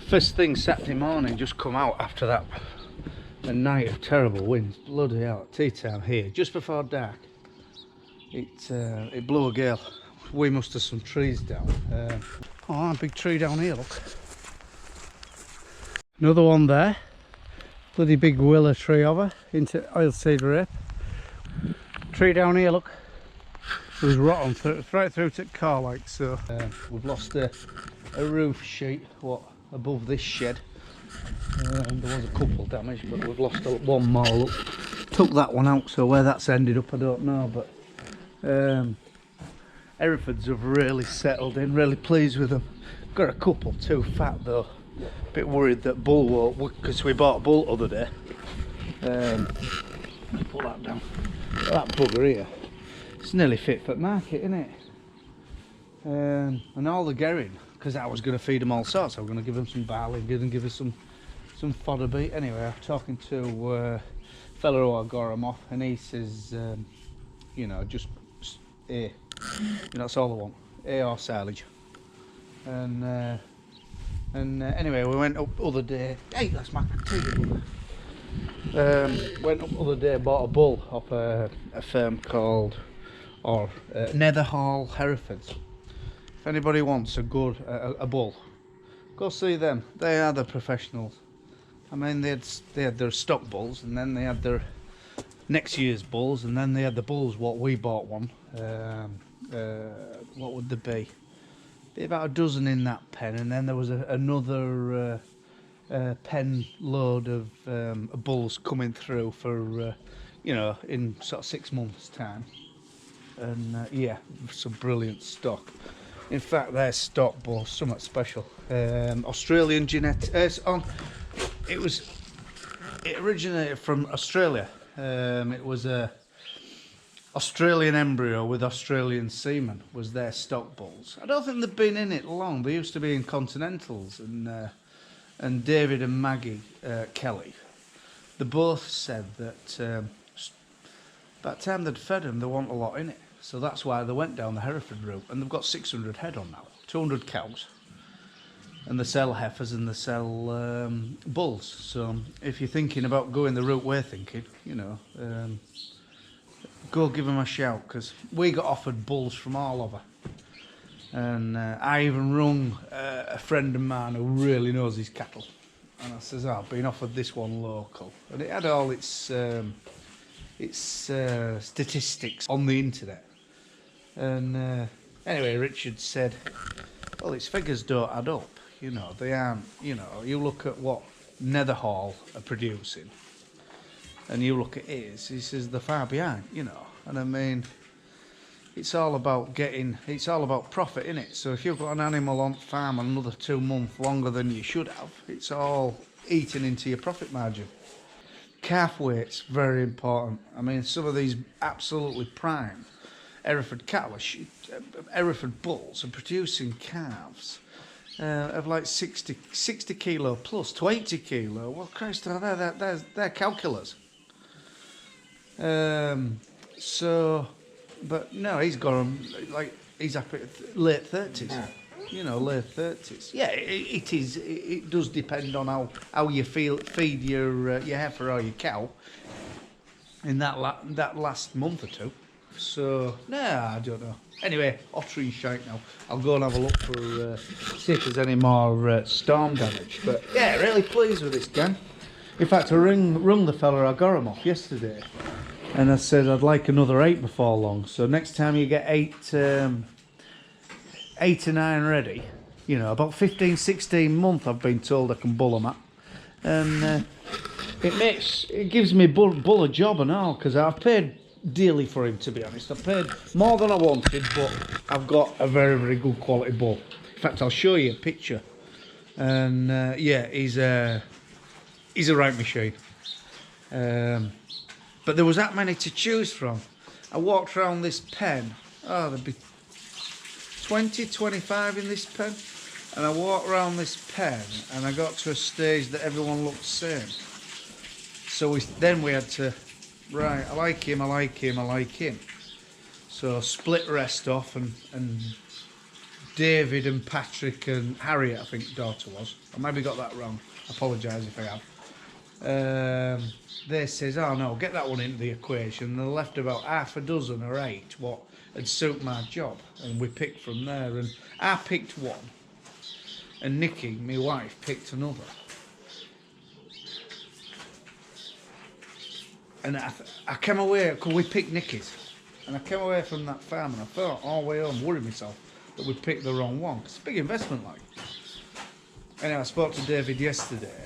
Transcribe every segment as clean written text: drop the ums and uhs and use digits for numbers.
First thing Saturday morning, just come out after that a night of terrible winds. Bloody hell, tea time here, just before dark. It blew a gale. We must have some trees down. Oh, a big tree down here, look. Another one there. Bloody big willow tree over into oilseed rape. Tree down here, look. It was rotten right through to the car, like so. We've lost a roof sheet, above this shed. There was a couple damaged, but we've lost one more. Look. Took that one out, so where that's ended up I don't know, but Herefords have really settled in, really pleased with them. Got a couple too fat though. Bit worried that bull won't, because we bought a bull the other day. Pull that down. That bugger here, it's nearly fit for market, isn't it? And all the gerring, because I was going to feed them all sorts. I was going to give them some barley, give us some fodder beet. Anyway, I'm talking to a fellow who I got him off, and he says, you know, just A. You know, that's all I want. A or silage. And anyway, we went up other day. Hey, that's my tea. Went up other day, bought a bull off a firm called Netherhall Herefords. If anybody wants a good a bull, go see them. They are the professionals. I mean, they had their stock bulls, and then they had their next year's bulls, and then they had the bulls what we bought one. What would there be? Be about a dozen in that pen, and then there was another pen load of bulls coming through for you know, in sort of 6 months' time. And yeah, some brilliant stock. In fact, their stock bulls somewhat special. Australian genetics. It originated from Australia. It was a Australian embryo with Australian semen was their stock bulls. I don't think they've been in it long. They used to be in Continentals, and David and Maggie Kelly, they both said that by the time they'd fed them, they want a lot in it. So that's why they went down the Hereford route, and they've got 600 head on now, 200 cows, and they sell heifers and they sell bulls. So if you're thinking about going the route we're thinking, you know, go give them a shout, because we got offered bulls from all over. And I even rung a friend of mine who really knows his cattle, and I says, oh, I've been offered this one local, and it had all its statistics on the internet. And anyway, Richard said, well, its figures don't add up, you know, they aren't, you know, you look at what Netherhall are producing and you look at his, he says they're far behind, you know. And I mean, it's all about profit, innit? So if you've got an animal on farm another 2 months longer than you should have, it's all eating into your profit margin. Calf weight's very important. I mean, some of these absolutely prime Hereford cattle, Hereford bulls are producing calves of like 60 kilo plus to 80 kilo. Well, Christ, they're calculars. So, but no, he's got them, like, he's up at late 30s. You know, late 30s. Yeah, it is. It does depend on how you feed your heifer or your cow in that last month or two. So, nah, I don't know. Anyway, Ottery shite now. I'll go and have a look for see if there's any more storm damage. But yeah, really pleased with this gang. In fact, I rung the fella I got him off yesterday, and I said I'd like another 8 before long. So next time you get 8 to 9 ready, you know, about 15, 16 months I've been told I can bull them at. And it gives me bull a job and all, because I've paid dearly for him, to be honest. I've paid more than I wanted, but I've got a very, very good quality bull. In fact, I'll show you a picture. And yeah, he's a right machine. But there was that many to choose from. I walked around this pen. Oh, there'd be 20, 25 in this pen. And I walked around this pen and I got to a stage that everyone looked the same. So then we had to, right, I like him, I like him. So split rest off and David and Patrick and Harriet, I think daughter was. I maybe got that wrong. I apologise if I have. They says, oh no, get that one into the equation. They left about half a dozen or 8 what would suit my job, and we picked from there. And I picked one, and Nikki, my wife, picked another. And I came away, because we picked Nikki's, and I came away from that farm and I thought all the way home, worried myself that we picked the wrong one. It's a big investment, like. Anyway, I spoke to David yesterday,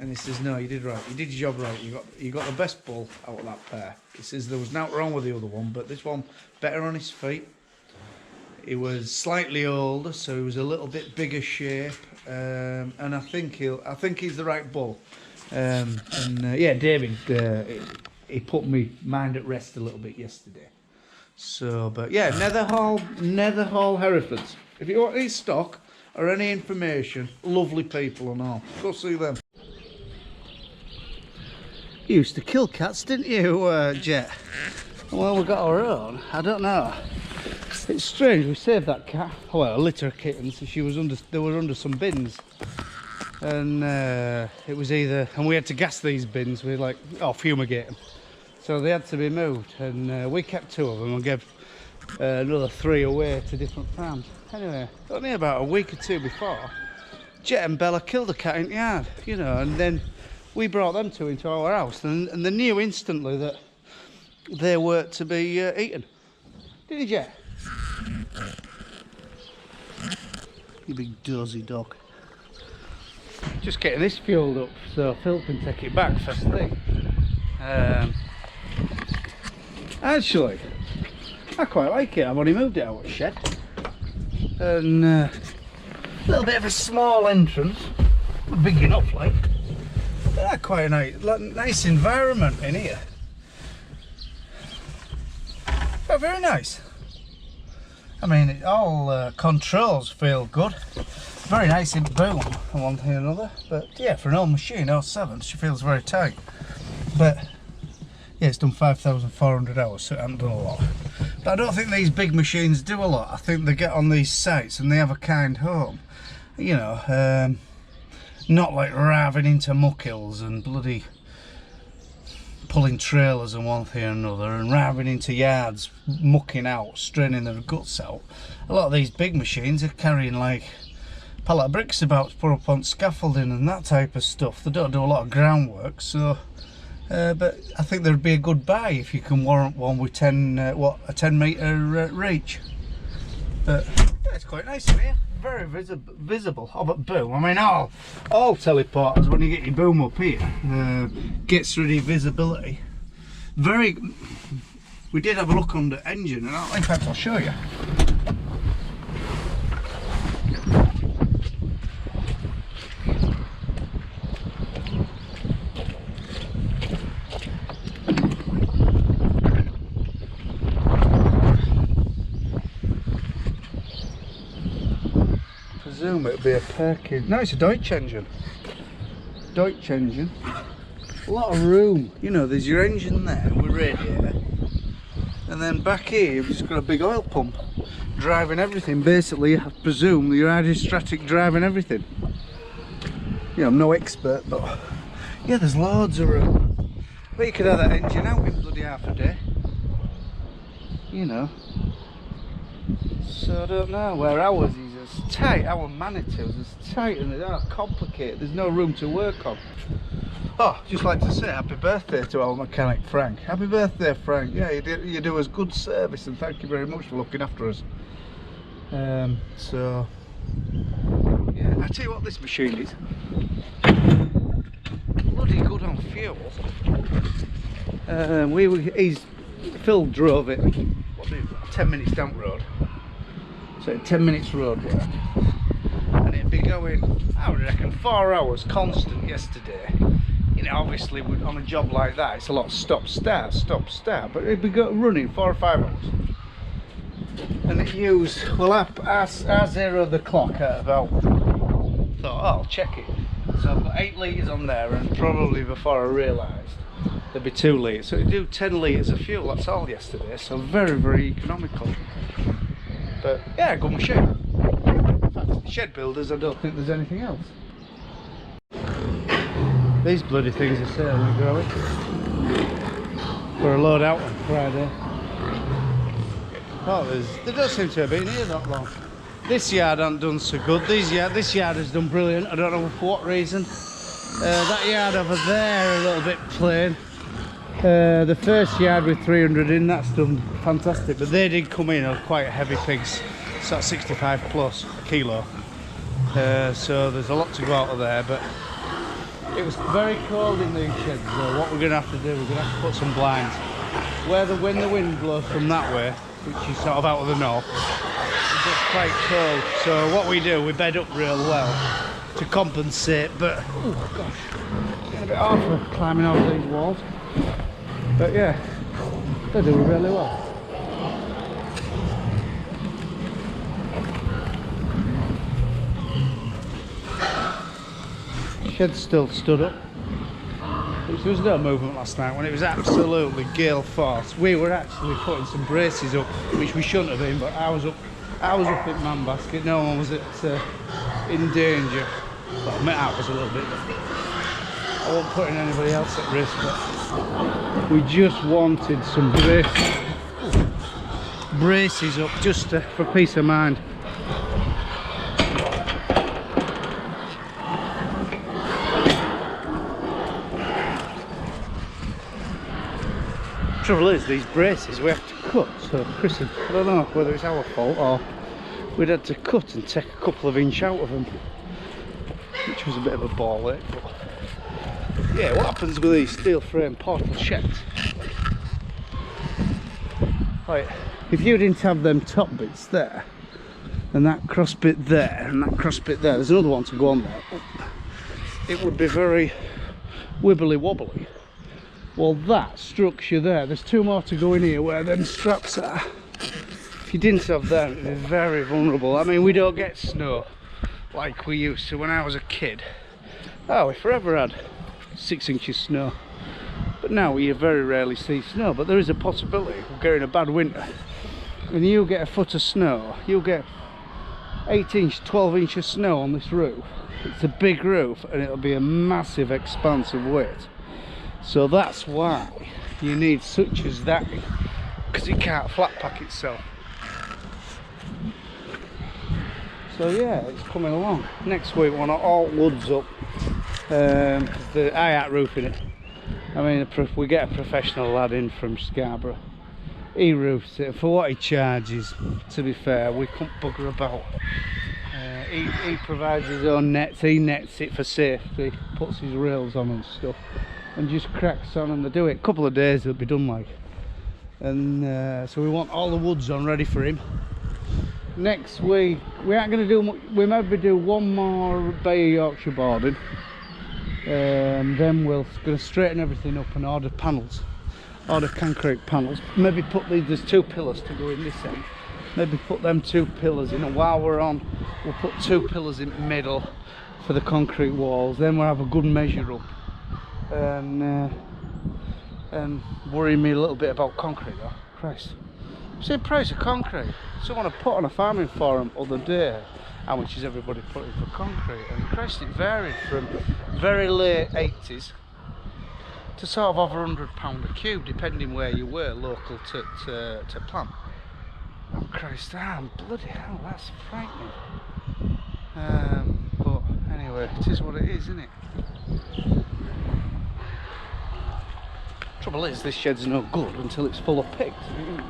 and he says, no, you did right, you did your job right, you got the best bull out of that pair. He says there was nothing wrong with the other one, but this one better on his feet. He was slightly older, so he was a little bit bigger shape, and I think he's the right bull. Yeah, David, he put me mind at rest a little bit yesterday. So, but yeah, Netherhall Herefords. If you want any stock or any information, lovely people and all, go see them. You used to kill cats, didn't you, Jet? Well, we got our own. I don't know. It's strange. We saved that cat. Well, a litter of kittens. They were under some bins, and it was either. And we had to gas these bins. We fumigate them. So they had to be moved, and we kept 2 of them and gave another 3 away to different farms. Anyway, only about a week or 2 before, Jet and Bella killed a cat in the yard, you know, and then we brought them 2 into our house, and they knew instantly that they were to be eaten. Did you, Jet? You big dozy dog. Just getting this fueled up so Phil can take it back first thing. Actually, I quite like it. I've only moved it out of the shed, and a little bit of a small entrance, but big enough, like. Quite a nice environment in here. Oh, very nice. I mean, all controls feel good. Very nice in boom and one thing or another. But yeah, for an old machine, 07, she feels very tight. But yeah, it's done 5,400 hours, so it hasn't done a lot. But I don't think these big machines do a lot. I think they get on these sites and they have a kind home. You know, not like raving into muck hills and bloody pulling trailers and one thing or another, and raving into yards, mucking out, straining their guts out. A lot of these big machines are carrying like a pallet of bricks about to put up on scaffolding and that type of stuff. They don't do a lot of groundwork, so but I think there'd be a good buy if you can warrant one with a 10 metre reach. But yeah, it's quite nice in here. Very visible. Oh, but boom, I mean, all teleporters, when you get your boom up here, gets rid of visibility. We did have a look on the engine, and in fact I'll show you. Presume it'll be a Perkins. No, it's a Deutsch engine. Deutsch engine. A lot of room. You know, there's your engine there with radiator, and then back here you've just got a big oil pump driving everything. Basically, I presume your hydrostatic driving everything. Yeah, I'm no expert, but yeah, there's loads of room. But you could have that engine out in bloody half a day. You know. So I don't know where ours is. It's tight, our Manitous is tight and they're complicated. There's no room to work on. Oh, just like to say happy birthday to our mechanic Frank. Happy birthday, Frank. Yeah, you do us good service, and thank you very much for looking after us. So yeah, I tell you what, this machine is bloody good on fuel. Phil drove it. 10 minutes down the road. So 10 minutes road work, and it'd be going, I would reckon, 4 hours constant yesterday. You know, obviously on a job like that it's a lot of stop start, but it'd be running 4 or 5 hours. And it used, well, I zeroed the clock at about, thought, oh, I'll check it. So I've got 8 litres on there, and probably before I realised there'd be 2 litres. So it'd do 10 litres of fuel, that's all yesterday, so very, very economical. But yeah, good machine. shed builders, I don't think there's anything else. These bloody things are certainly growing. For a load out on Friday. Oh, there don't seem to have been here that long. This yard hasn't done so good. This yard has done brilliant. I don't know for what reason. That yard over there a little bit plain. The first yard with 300 in, that's done fantastic. But they did come in are quite heavy pigs. It's at 65 plus a kilo. So there's a lot to go out of there. But it was very cold in these sheds. So what we're going to have to do, we're going to have to put some blinds. When the wind blows from that way, which is sort of out of the north, it's quite cold. So what we do, we bed up real well to compensate. But oh gosh, getting a bit hard for climbing over these walls. But yeah, they do really well. Shed's still stood up. There was no movement last night when it was absolutely gale force. We were actually putting some braces up, which we shouldn't have been, but I was up at man basket. No one was in danger. Well, I was a little bit. I wasn't putting anybody else at risk, but we just wanted some braces up just for peace of mind. Trouble is, these braces we have to cut, so Chris, I don't know whether it's our fault or we'd had to cut and take a couple of inch out of them, which was a bit of a ball ache. But yeah, what happens with these steel frame portal sheds, like if you didn't have them top bits there and that cross bit there and that cross bit there, there's another one to go on there, it would be very wibbly wobbly. Well, that structure there, there's two more to go in here where them straps are. If you didn't have them, it'd be very vulnerable. I mean, we don't get snow like we used to when I was a kid. Oh, we forever had 6 inches snow. But now you very rarely see snow, but there is a possibility of getting a bad winter. When you get a foot of snow, you'll get 8 inch, 12 inch of snow on this roof. It's a big roof and it'll be a massive expanse of weight. So that's why you need such as that, because it can't flat pack itself. So yeah, it's coming along. Next week we want all woods up. I ain't roofing it. I mean, we get a professional lad in from Scarborough. He roofs it for what he charges. To be fair, we couldn't bugger about. He provides his own nets. He nets it for safety, puts his rails on and stuff, and just cracks on, and they do it. A couple of days it'll be done like. And so we want all the woods on ready for him. Next week we aren't going to do much. We maybe do one more Bay of Yorkshire boarding, then we're going to straighten everything up and order panels, order concrete panels. Maybe put these, there's 2 pillars to go in this end, maybe put them 2 pillars in, and while we're on we'll put 2 pillars in the middle for the concrete walls. Then we'll have a good measure up. And worrying me a little bit about concrete though. Christ, see the price of concrete. Someone had put on a farming forum other day how much is everybody putting for concrete, and Christ, it varied from very late 80s to sort of over £100 a cube, depending where you were local to plant. Oh Christ, bloody hell, that's frightening. But anyway, it is what it is, isn't it? Trouble is, this shed's no good until it's full of pigs.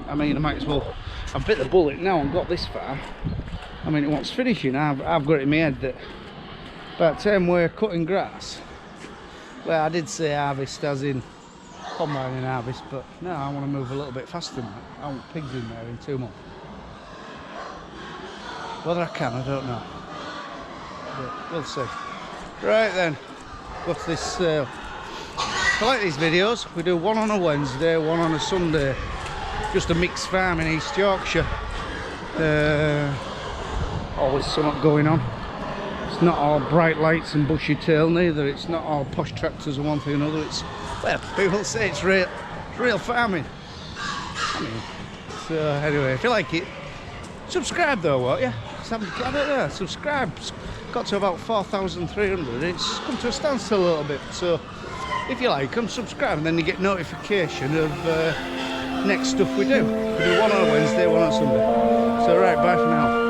I mean, I might as well. I've bit the bullet now and got this far. I mean, it wants finishing. I've got it in my head that by the time we're cutting grass, well, I did say harvest as in combining harvest, but no, I want to move a little bit faster than that. I want pigs in there in 2 months. Whether I can, I don't know. But we'll see. Right then, what's this? If you like these videos, we do one on a Wednesday, one on a Sunday. Just a mixed farm in East Yorkshire. Always something going on. It's not all bright lights and bushy tail neither. It's not all posh tractors and one thing or another. It's, well, people say it's real farming. I mean, so anyway, if you like it, subscribe though, won't you? I don't know, subscribe. Got to about 4,300. It's come to a standstill a little bit. So if you like them, subscribe, and then you get notification of next stuff we do. We do one on a Wednesday, one on Sunday. So right, bye for now.